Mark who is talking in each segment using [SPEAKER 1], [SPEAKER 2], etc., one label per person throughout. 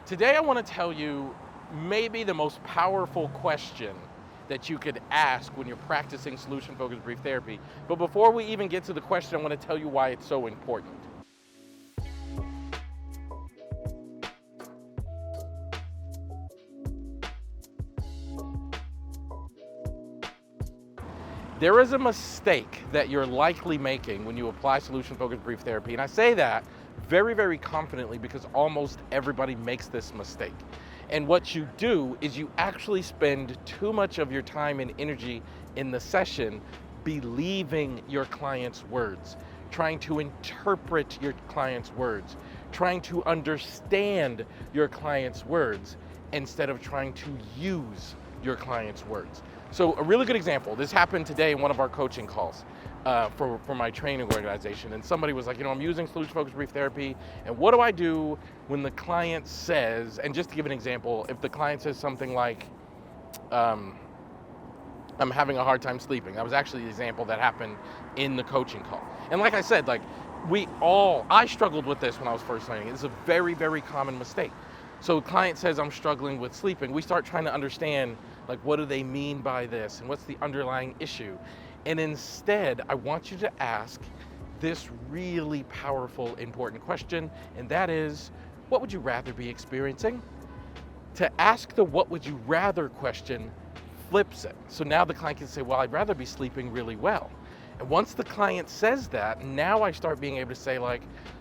[SPEAKER 1] Today I want to tell you maybe the most powerful question that you could ask when you're practicing solution-focused brief therapy. But before we even get to the question, I want to tell you why it's so important. There is a mistake that you're likely making when you apply solution-focused brief therapy, and I say that very, very confidently because almost everybody makes this mistake. And what you do is you actually spend too much of your time and energy in the session believing your client's words, trying to interpret your client's words, trying to understand your client's words instead of trying to use your client's words. So a really good example, this happened today in one of our coaching calls for my training organization, and somebody was like, I'm using solution-focused brief therapy, and what do I do when the client says, and just to give an example, if the client says something like, I'm having a hard time sleeping. That was actually the example that happened in the coaching call. And like I said, I struggled with this when I was first learning. It's a very, very common mistake. So a client says, I'm struggling with sleeping. We start trying to understand, what do they mean by this? And what's the underlying issue? And instead, I want you to ask this really powerful, important question, and that is, what would you rather be experiencing? To ask the what would you rather question flips it. So now the client can say, well, I'd rather be sleeping really well. And once the client says that, now I start being able to say,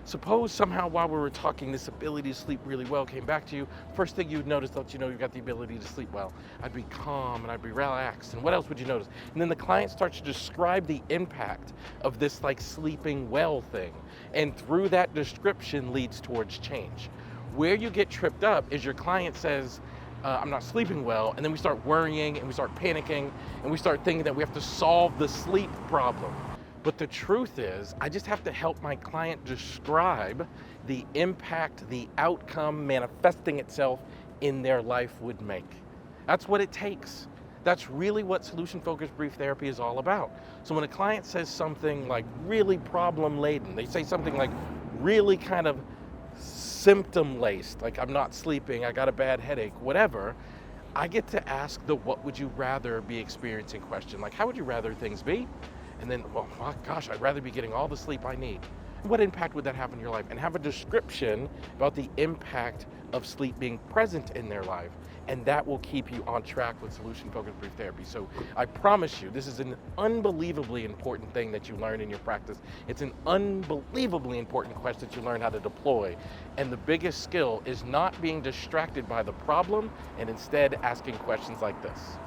[SPEAKER 1] suppose somehow while we were talking, this ability to sleep really well came back to you. First thing you'd notice that you've got the ability to sleep well. I'd be calm and I'd be relaxed. And what else would you notice? And then the client starts to describe the impact of this sleeping well thing. And through that description leads towards change. Where you get tripped up is your client says, I'm not sleeping well, and then we start worrying and we start panicking and we start thinking that we have to solve the sleep problem. But the truth is, I just have to help my client describe the impact, the outcome manifesting itself in their life would make. That's what it takes. That's really what solution-focused brief therapy is all about. So when a client says something really problem-laden, they say something really kind of symptom-laced, I'm not sleeping, I got a bad headache, whatever, I get to ask the what would you rather be experiencing question, how would you rather things be? And then, well, gosh, I'd rather be getting all the sleep I need. What impact would that have in your life? And have a description about the impact of sleep being present in their life. And that will keep you on track with solution-focused brief therapy. So I promise you, this is an unbelievably important thing that you learn in your practice. It's an unbelievably important question that you learn how to deploy. And the biggest skill is not being distracted by the problem and instead asking questions like this.